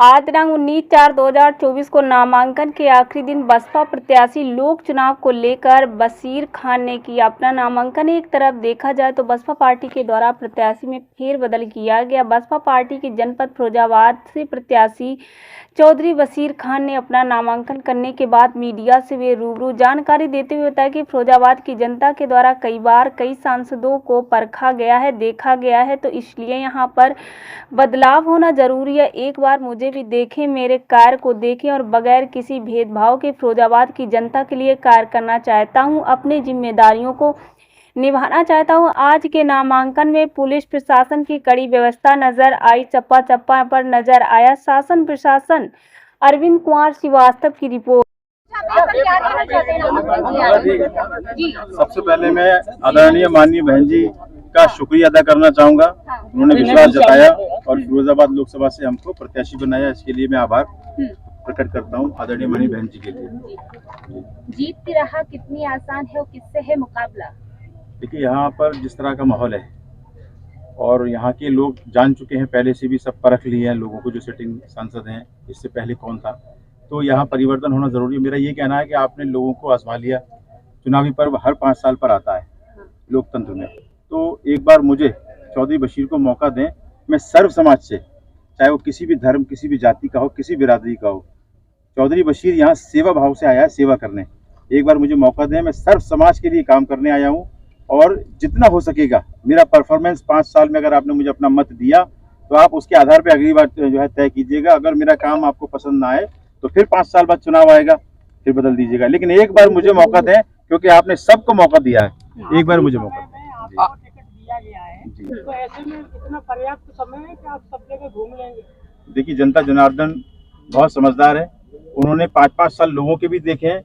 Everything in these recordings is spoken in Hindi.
आज दिनांक 19/4/2024 को नामांकन के आखिरी दिन बसपा प्रत्याशी लोक चुनाव को लेकर बशीर खान ने किया अपना नामांकन। एक तरफ देखा जाए तो बसपा पार्टी के द्वारा प्रत्याशी में फेरबदल किया गया। बसपा पार्टी के जनपद फिरोजाबाद से प्रत्याशी चौधरी बशीर खान ने अपना नामांकन करने के बाद मीडिया से वे रूबरू जानकारी देते हुए बताया कि फिरोजाबाद की जनता के द्वारा कई बार कई सांसदों को परखा गया है, देखा गया है, तो इसलिए यहाँ पर बदलाव होना जरूरी है। एक बार मुझे भी देखें, मेरे कार्य को देखें और बगैर किसी भेदभाव के फिरोजाबाद की जनता के लिए कार्य करना चाहता हूँ, अपनी जिम्मेदारियों को निभाना चाहता हूं। आज के नामांकन में पुलिस प्रशासन की कड़ी व्यवस्था नजर आई, चप्पा चप्पा पर नजर आया शासन प्रशासन। अरविंद कुमार श्रीवास्तव की रिपोर्ट। सबसे पहले मैं आदरणीय माननीय बहन जी का शुक्रिया अदा करना चाहूंगा। उन्होंने विश्वास जताया और फिरोजाबाद लोकसभा से हमको प्रत्याशी बनाया, इसके लिए मैं आभार प्रकट करता हूं आदरणीय माननीय बहन जी के लिए। जीत की राह कितनी आसान है और किससे है मुकाबला? देखिए, यहाँ पर जिस तरह का माहौल है और यहाँ के लोग जान चुके हैं, पहले से भी सब परख लिए हैं लोगों को, जो सिटिंग सांसद हैं इससे पहले कौन था, तो यहाँ परिवर्तन होना जरूरी है। मेरा ये कहना है कि आपने लोगों को आजमा लिया। चुनावी पर्व हर 5 साल पर आता है लोकतंत्र में, तो एक बार मुझे चौधरी बशीर को मौका दें। मैं सर्व समाज से, चाहे वो किसी भी धर्म, किसी भी जाति का हो, किसी बिरादरी का हो, चौधरी बशीर यहाँ सेवा भाव से आया है, सेवा करने। एक बार मुझे मौका दें, मैं सर्व समाज के लिए काम करने आया हूँ और जितना हो सकेगा मेरा परफॉर्मेंस 5 साल में, अगर आपने मुझे अपना मत दिया तो आप उसके आधार पे अगली बार जो है तय कीजिएगा। अगर मेरा काम आपको पसंद ना आए तो फिर 5 साल बाद चुनाव आएगा, फिर बदल दीजिएगा, लेकिन एक बार मुझे मौका दें, क्योंकि आपने सबको मौका दिया है। एक बार मुझे मौका दें। तो ऐसे में इतना पर्याप्त समय है कि आप सब जगह घूम लेंगे? देखिए, जनता जनार्दन बहुत समझदार है, उन्होंने 5-5 साल लोगों के भी देखे हैं।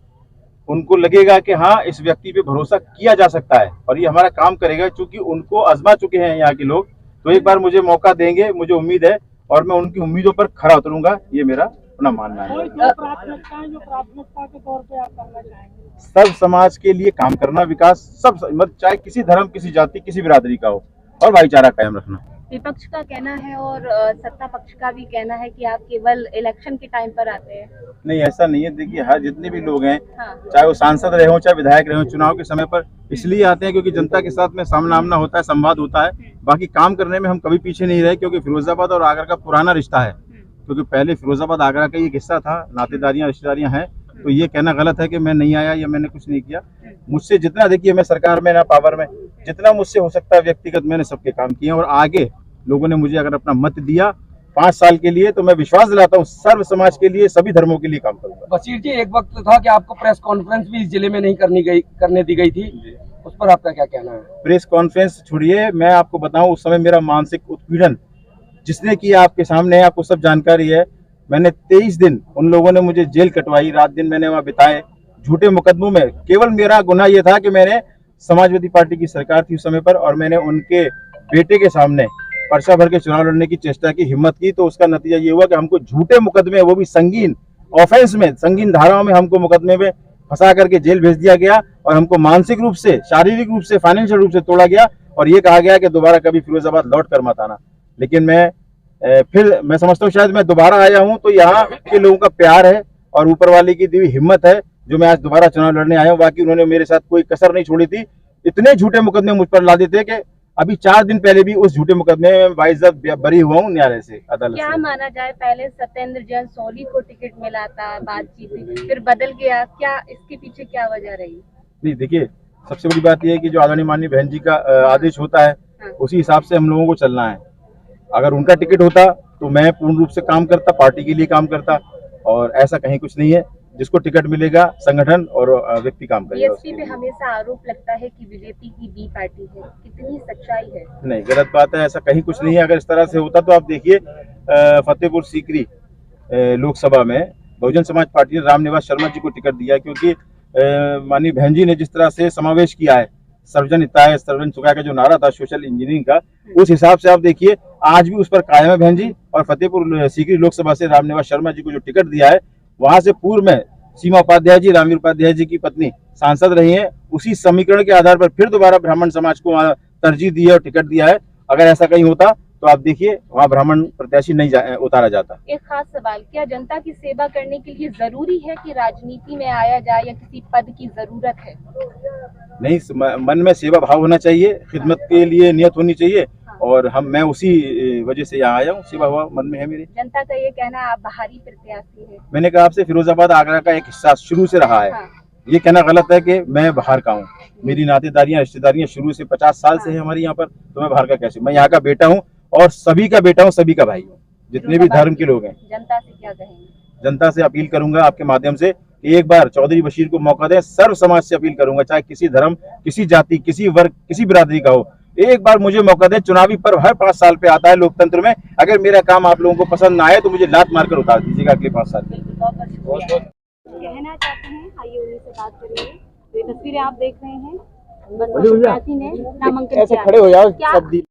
उनको लगेगा कि हाँ, इस व्यक्ति पे भरोसा किया जा सकता है और ये हमारा काम करेगा, क्योंकि उनको आजमा चुके हैं यहाँ के लोग। तो एक बार मुझे मौका देंगे, मुझे उम्मीद है और मैं उनकी उम्मीदों पर खरा उतरूंगा, ये मेरा अपना मानना है। जो प्राथमिकता के तौर पे आप करना चाहेंगे? सब समाज के लिए काम करना, विकास, सब मतलब चाहे किसी धर्म, किसी जाति, किसी बिरादरी का हो, और भाईचारा कायम रखना। विपक्ष का कहना है और सत्ता पक्ष का भी कहना है कि आप केवल इलेक्शन के टाइम पर आते हैं। नहीं, ऐसा नहीं है। देखिए, हर जितने भी लोग हैं, हाँ। चाहे वो सांसद रहे हो, चाहे विधायक रहे हो, चुनाव के समय पर इसलिए आते हैं क्योंकि जनता के साथ में सामना होता है, संवाद होता है। बाकी काम करने में हम कभी पीछे नहीं रहे, क्योंकि फिरोजाबाद और आगरा का पुराना रिश्ता है, क्योंकि पहले फिरोजाबाद आगरा का एक हिस्सा था, नातेदारियां, रिश्तेदारियां हैं। तो ये कहना गलत है कि मैं नहीं आया या मैंने कुछ नहीं किया। मुझसे जितना, देखिए, मैं सरकार में ना पावर में, जितना मुझसे हो सकता है व्यक्तिगत, मैंने सबके काम किए और आगे लोगों ने मुझे अगर अपना मत दिया 5 साल के लिए, तो मैं विश्वास दिलाता हूँ सर्व समाज के लिए, सभी धर्मों के लिए काम करूंगा। बशीर जी, एक वक्त था कि आपको प्रेस कॉन्फ्रेंस भी इस जिले में नहीं करने दी गई थी, उस पर आपका क्या कहना है? प्रेस कॉन्फ्रेंस छोड़िए, मैं आपको बताऊं, उस समय मेरा मानसिक उत्पीड़न जिसने किया आपके सामने है, आपको सब जानकारी है। मैंने 23 दिन उन लोगों ने मुझे जेल कटवाई, रात दिन मैंने वहाँ बिताए झूठे मुकदमों में। केवल मेरा गुनाह यह था कि मैंने समाजवादी पार्टी की सरकार थी उस समय पर, और मैंने उनके बेटे के सामने पर्चा भर के चुनाव लड़ने की चेष्टा की, हिम्मत की। तो उसका नतीजा ये हुआ कि हमको झूठे मुकदमे, वो भी संगीन ऑफेंस में, संगीन धाराओं में हमको मुकदमे में फंसा करके जेल भेज दिया गया और हमको मानसिक रूप से, शारीरिक रूप से, फाइनेंशियल रूप से तोड़ा गया और ये कहा गया कि दोबारा कभी फिरोजाबाद लौट कर मत आना। लेकिन मैं समझता हूँ शायद मैं दोबारा आया हूँ तो यहाँ के लोगों का प्यार है और ऊपर वाले की दी हुई हिम्मत है जो मैं आज दोबारा चुनाव लड़ने आया हूँ। बाकी उन्होंने मेरे साथ कोई कसर नहीं छोड़ी थी। इतने झूठे मुकदमे मुझ पर ला देते कि अभी 4 दिन पहले भी उस झूठे मुकदमे में बाइज्जत बरी हुआ हूँ न्यायालय से, अदालत से। क्या माना जाए, पहले सत्येंद्र जैन सोली को टिकट मिला था, बातचीत हुई, फिर बदल गया, क्या इसके पीछे क्या वजह रही? नहीं, देखिए, सबसे बड़ी बात यह है कि जो आदरणीय माननीय बहन जी का आदेश होता है, उसी हिसाब से हम लोगों को चलना है। अगर उनका टिकट होता तो मैं पूर्ण रूप से काम करता, पार्टी के लिए काम करता, और ऐसा कहीं कुछ नहीं है। जिसको टिकट मिलेगा, संगठन और व्यक्ति काम करेगा। बीएसपी पे हमेशा आरोप लगता है कि बीजेपी की बी पार्टी है, कितनी सच्चाई है? नहीं, गलत बात है, ऐसा कहीं कुछ नहीं है। अगर इस तरह से होता तो आप देखिए, फतेहपुर सीकरी लोकसभा में बहुजन समाज पार्टी ने रामनिवास शर्मा जी को टिकट दिया, क्योंकि माननीय बहन जी ने जिस तरह से समावेश किया है, सर्वजन हिताय सर्वजन सुखाय का जो नारा था सोशल इंजीनियरिंग का, उस हिसाब से आप देखिए आज भी उस पर कायम है बहन जी। और फतेहपुर सीकरी लोकसभा से रामनिवास शर्मा जी को जो टिकट दिया है, वहां से पूर्व में सीमा उपाध्याय जी, रामवीर उपाध्याय जी की पत्नी सांसद रही हैं। उसी समीकरण के आधार पर फिर दोबारा ब्राह्मण समाज को तरजीह दी है और टिकट दिया है। अगर ऐसा कहीं होता तो आप देखिए वहाँ ब्राह्मण प्रत्याशी नहीं उतारा जाता। एक खास सवाल, क्या जनता की सेवा करने के लिए जरूरी है कि राजनीति में आया जाए या किसी पद की जरूरत है? नहीं, मन में सेवा भाव होना चाहिए, खिदमत के लिए नियत होनी चाहिए, और मैं उसी वजह से यहाँ आया हूँ, सेवा भाव मन में है मेरे। जनता का ये कहना है आप बाहरी प्रत्याशी है। मैंने कहा आपसे, फिरोजाबाद आगरा का एक हिस्सा शुरू से रहा है। हाँ। ये कहना गलत है कि मैं बाहर का हूँ। मेरी नातेदारियां रिश्तेदारियां शुरू से 50 साल से है हमारी यहाँ पर, तो मैं बाहर का कैसे? मैं यहाँ का बेटा हूँ और सभी का बेटा हूँ, सभी का भाई हूँ, जितने भी धर्म के लोग हैं। जनता से क्या कहेंगे? जनता से अपील करूंगा आपके माध्यम से कि एक बार चौधरी बशीर को मौका दें। सर्व समाज से अपील करूंगा, चाहे किसी धर्म, किसी जाति, किसी वर्ग, किसी बिरादरी का हो, एक बार मुझे मौका दें। चुनावी पर्व हर 5 साल पे आता है लोकतंत्र में। अगर मेरा काम आप लोगों को पसंद ना आए तो मुझे लात मारकर उतार दीजिएगा अगले 5 साल में। कहना चाहते हैं, आइए उन्हीं से बात करेंगे। तो ये तस्वीरें आप देख रहे हैं, बसपा प्रत्याशी ने नामांकन ऐसे किया। खड़े हो जाओ क्या सब।